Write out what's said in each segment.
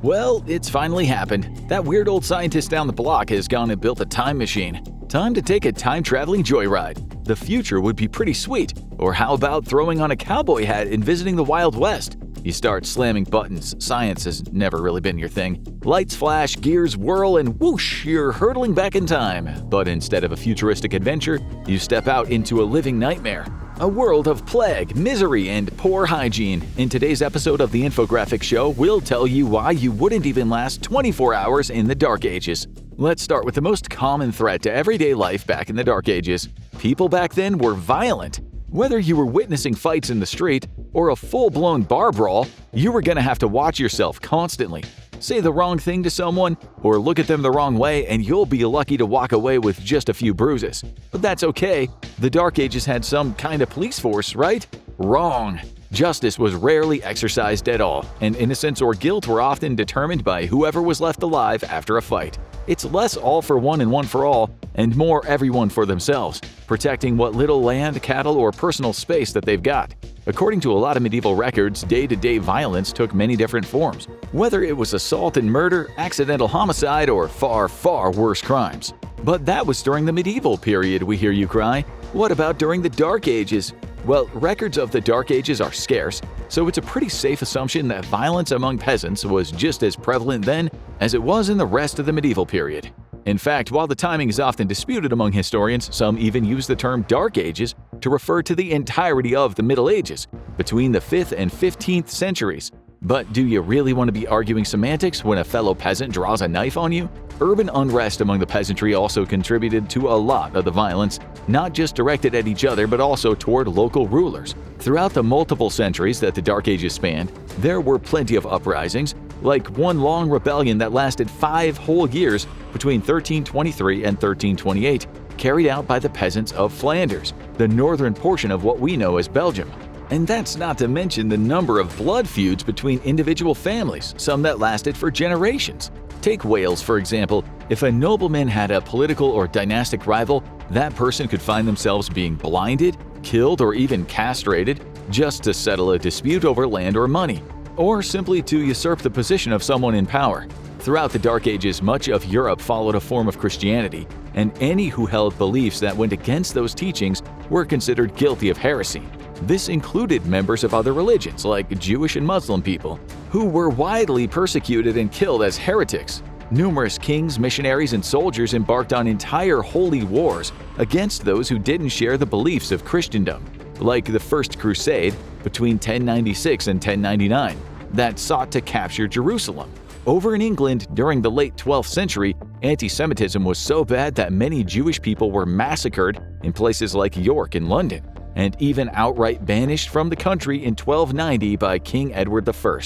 Well, it's finally happened. That weird old scientist down the block has gone and built a time machine. Time to take a time-traveling joyride. The future would be pretty sweet. Or how about throwing on a cowboy hat and visiting the Wild West? You start slamming buttons. Science has never really been your thing. Lights flash, gears whirl, and whoosh, you're hurtling back in time. But instead of a futuristic adventure, you step out into a living nightmare. A world of plague, misery, and poor hygiene. In today's episode of the Infographic Show, we'll tell you why you wouldn't even last 24 hours in the Dark Ages. Let's start with the most common threat to everyday life back in the Dark Ages. People back then were violent. Whether you were witnessing fights in the street or a full-blown bar brawl, you were going to have to watch yourself constantly. Say the wrong thing to someone or look at them the wrong way and you'll be lucky to walk away with just a few bruises. But that's okay. The Dark Ages had some kind of police force, right? Wrong. Justice was rarely exercised at all, and innocence or guilt were often determined by whoever was left alive after a fight. It's less all for one and one for all, and more everyone for themselves, protecting what little land, cattle, or personal space that they've got. According to a lot of medieval records, day-to-day violence took many different forms, whether it was assault and murder, accidental homicide, or far, far worse crimes. But that was during the medieval period, we hear you cry. What about during the Dark Ages? Well, records of the Dark Ages are scarce, so it's a pretty safe assumption that violence among peasants was just as prevalent then as it was in the rest of the medieval period. In fact, while the timing is often disputed among historians, some even use the term Dark Ages to refer to the entirety of the Middle Ages, between the 5th and 15th centuries. But do you really want to be arguing semantics when a fellow peasant draws a knife on you? Urban unrest among the peasantry also contributed to a lot of the violence, not just directed at each other but also toward local rulers. Throughout the multiple centuries that the Dark Ages spanned, there were plenty of uprisings, like one long rebellion that lasted 5 whole years between 1323 and 1328, carried out by the peasants of Flanders, the northern portion of what we know as Belgium. And that's not to mention the number of blood feuds between individual families, some that lasted for generations. Take Wales, for example. If a nobleman had a political or dynastic rival, that person could find themselves being blinded, killed, or even castrated just to settle a dispute over land or money, or simply to usurp the position of someone in power. Throughout the Dark Ages, much of Europe followed a form of Christianity, and any who held beliefs that went against those teachings were considered guilty of heresy. This included members of other religions, like Jewish and Muslim people, who were widely persecuted and killed as heretics. Numerous kings, missionaries, and soldiers embarked on entire holy wars against those who didn't share the beliefs of Christendom, like the First Crusade between 1096 and 1099, that sought to capture Jerusalem. Over in England, during the late 12th century, anti-Semitism was so bad that many Jewish people were massacred in places like York and London, and even outright banished from the country in 1290 by King Edward I.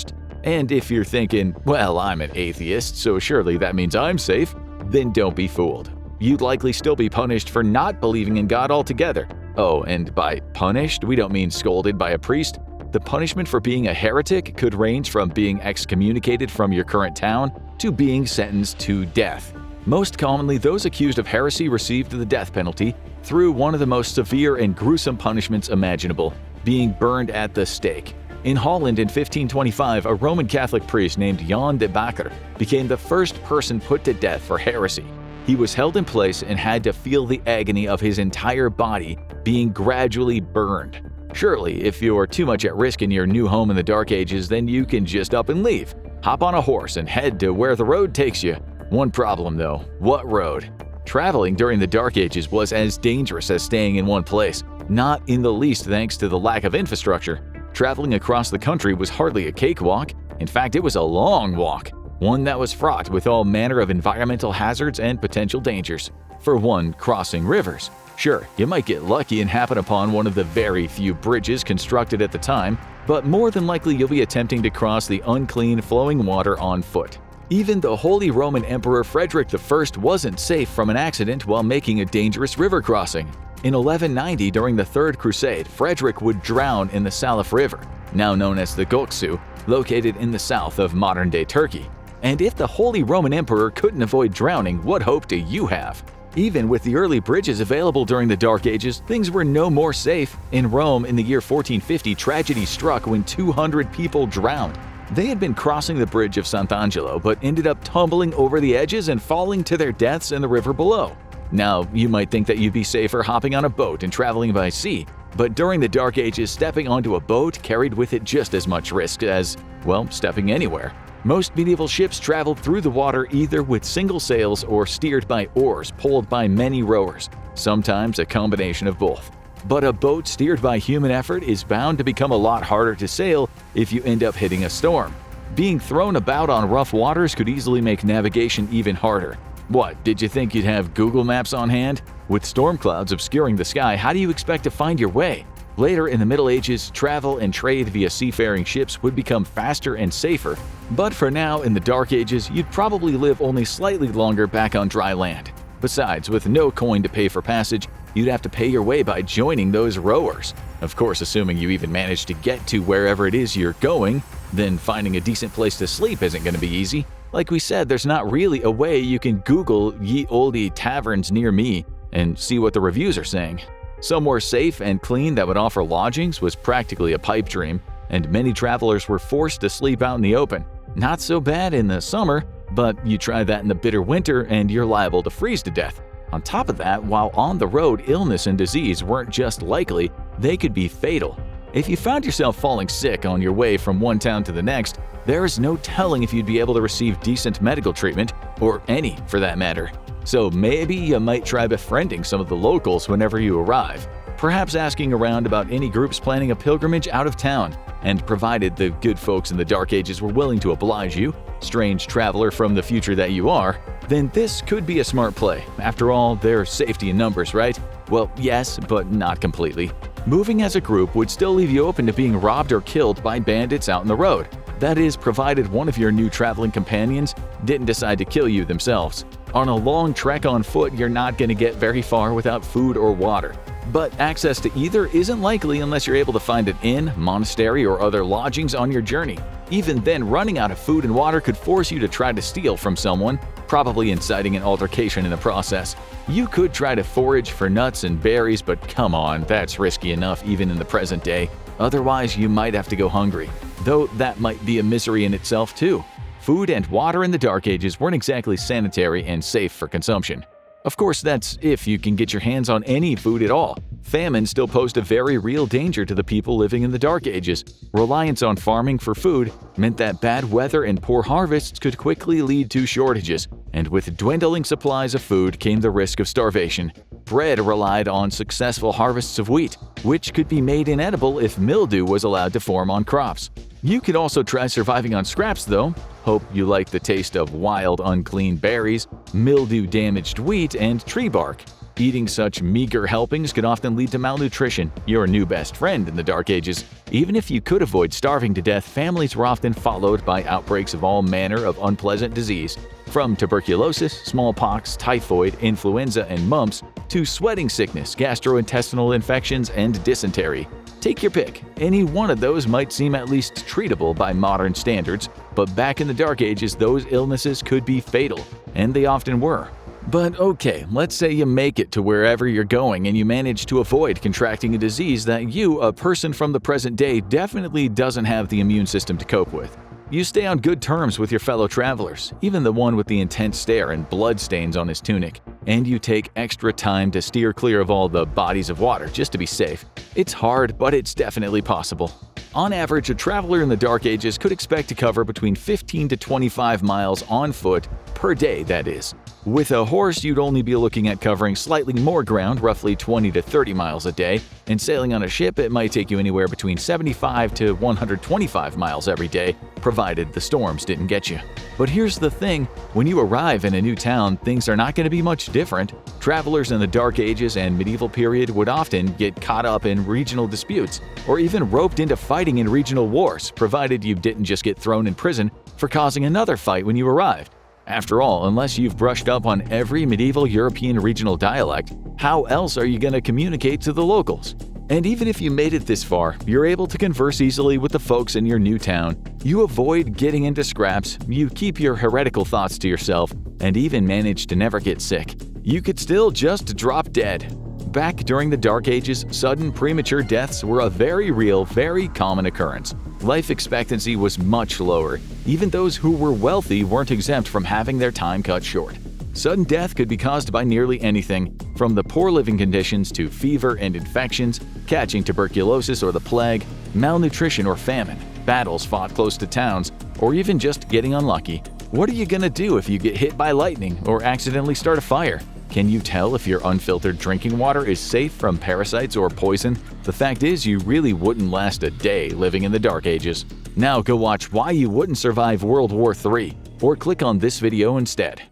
And if you're thinking, well, I'm an atheist, so surely that means I'm safe, then don't be fooled. You'd likely still be punished for not believing in God altogether. Oh, and by punished, we don't mean scolded by a priest. The punishment for being a heretic could range from being excommunicated from your current town to being sentenced to death. Most commonly, those accused of heresy received the death penalty through one of the most severe and gruesome punishments imaginable, being burned at the stake. In Holland in 1525, a Roman Catholic priest named Jan de Bakker became the first person put to death for heresy. He was held in place and had to feel the agony of his entire body being gradually burned. Surely, if you're too much at risk in your new home in the Dark Ages, then you can just up and leave. Hop on a horse and head to where the road takes you. One problem though, what road? Traveling during the Dark Ages was as dangerous as staying in one place, not in the least thanks to the lack of infrastructure. Traveling across the country was hardly a cakewalk. In fact, it was a long walk, one that was fraught with all manner of environmental hazards and potential dangers. For one, crossing rivers. Sure, you might get lucky and happen upon one of the very few bridges constructed at the time, but more than likely you'll be attempting to cross the unclean flowing water on foot. Even the Holy Roman Emperor Frederick I wasn't safe from an accident while making a dangerous river crossing. In 1190, during the Third Crusade, Frederick would drown in the Salif River, now known as the Göksu, located in the south of modern-day Turkey. And if the Holy Roman Emperor couldn't avoid drowning, what hope do you have? Even with the early bridges available during the Dark Ages, things were no more safe. In Rome in the year 1450, tragedy struck when 200 people drowned. They had been crossing the bridge of Sant'Angelo but ended up tumbling over the edges and falling to their deaths in the river below. Now, you might think that you'd be safer hopping on a boat and traveling by sea, but during the Dark Ages, stepping onto a boat carried with it just as much risk as, well, stepping anywhere. Most medieval ships traveled through the water either with single sails or steered by oars pulled by many rowers, sometimes a combination of both. But a boat steered by human effort is bound to become a lot harder to sail if you end up hitting a storm. Being thrown about on rough waters could easily make navigation even harder. What, did you think you'd have Google Maps on hand? With storm clouds obscuring the sky, how do you expect to find your way? Later in the Middle Ages, travel and trade via seafaring ships would become faster and safer, but for now, in the Dark Ages, you'd probably live only slightly longer back on dry land. Besides, with no coin to pay for passage, you'd have to pay your way by joining those rowers. Of course, assuming you even manage to get to wherever it is you're going, then finding a decent place to sleep isn't going to be easy. Like we said, there's not really a way you can Google ye olde taverns near me and see what the reviews are saying. Somewhere safe and clean that would offer lodgings was practically a pipe dream, and many travelers were forced to sleep out in the open. Not so bad in the summer, but you try that in the bitter winter and you're liable to freeze to death. On top of that, while on the road, illness and disease weren't just likely, they could be fatal. If you found yourself falling sick on your way from one town to the next, there is no telling if you'd be able to receive decent medical treatment, or any for that matter. So maybe you might try befriending some of the locals whenever you arrive, perhaps asking around about any groups planning a pilgrimage out of town, and provided the good folks in the Dark Ages were willing to oblige you, strange traveler from the future that you are, then this could be a smart play. After all, there's safety in numbers, right? Well, yes, but not completely. Moving as a group would still leave you open to being robbed or killed by bandits out on the road. That is, provided one of your new traveling companions didn't decide to kill you themselves. On a long trek on foot, you're not going to get very far without food or water. But access to either isn't likely unless you're able to find an inn, monastery, or other lodgings on your journey. Even then, running out of food and water could force you to try to steal from someone, probably inciting an altercation in the process. You could try to forage for nuts and berries, but come on, that's risky enough even in the present day. Otherwise, you might have to go hungry, though that might be a misery in itself too. Food and water in the Dark Ages weren't exactly sanitary and safe for consumption. Of course, that's if you can get your hands on any food at all. Famine still posed a very real danger to the people living in the Dark Ages. Reliance on farming for food meant that bad weather and poor harvests could quickly lead to shortages, and with dwindling supplies of food came the risk of starvation. Bread relied on successful harvests of wheat, which could be made inedible if mildew was allowed to form on crops. You could also try surviving on scraps though. Hope you like the taste of wild, unclean berries, mildew-damaged wheat, and tree bark. Eating such meager helpings could often lead to malnutrition, your new best friend in the Dark Ages. Even if you could avoid starving to death, families were often followed by outbreaks of all manner of unpleasant disease, from tuberculosis, smallpox, typhoid, influenza, and mumps, to sweating sickness, gastrointestinal infections, and dysentery. Take your pick. Any one of those might seem at least treatable by modern standards, but back in the Dark Ages, those illnesses could be fatal, and they often were. But okay, let's say you make it to wherever you're going and you manage to avoid contracting a disease that you, a person from the present day, definitely doesn't have the immune system to cope with. You stay on good terms with your fellow travelers, even the one with the intense stare and blood stains on his tunic, and you take extra time to steer clear of all the bodies of water just to be safe. It's hard, but it's definitely possible. On average, a traveler in the Dark Ages could expect to cover between 15 to 25 miles on foot per day, that is. With a horse, you'd only be looking at covering slightly more ground, roughly 20 to 30 miles a day, and sailing on a ship, it might take you anywhere between 75 to 125 miles every day, provided the storms didn't get you. But here's the thing, when you arrive in a new town, things are not going to be much different. Travelers in the Dark Ages and medieval period would often get caught up in regional disputes, or even roped into fighting in regional wars, provided you didn't just get thrown in prison for causing another fight when you arrived. After all, unless you've brushed up on every medieval European regional dialect, how else are you going to communicate to the locals? And even if you made it this far, you're able to converse easily with the folks in your new town. You avoid getting into scraps, you keep your heretical thoughts to yourself, and even manage to never get sick. You could still just drop dead. Back during the Dark Ages, sudden premature deaths were a very real, very common occurrence. Life expectancy was much lower. Even those who were wealthy weren't exempt from having their time cut short. Sudden death could be caused by nearly anything, from the poor living conditions to fever and infections, catching tuberculosis or the plague, malnutrition or famine, battles fought close to towns, or even just getting unlucky. What are you gonna do if you get hit by lightning or accidentally start a fire? Can you tell if your unfiltered drinking water is safe from parasites or poison? The fact is, you really wouldn't last a day living in the Dark Ages. Now go watch Why You Wouldn't Survive World War III, or click on this video instead.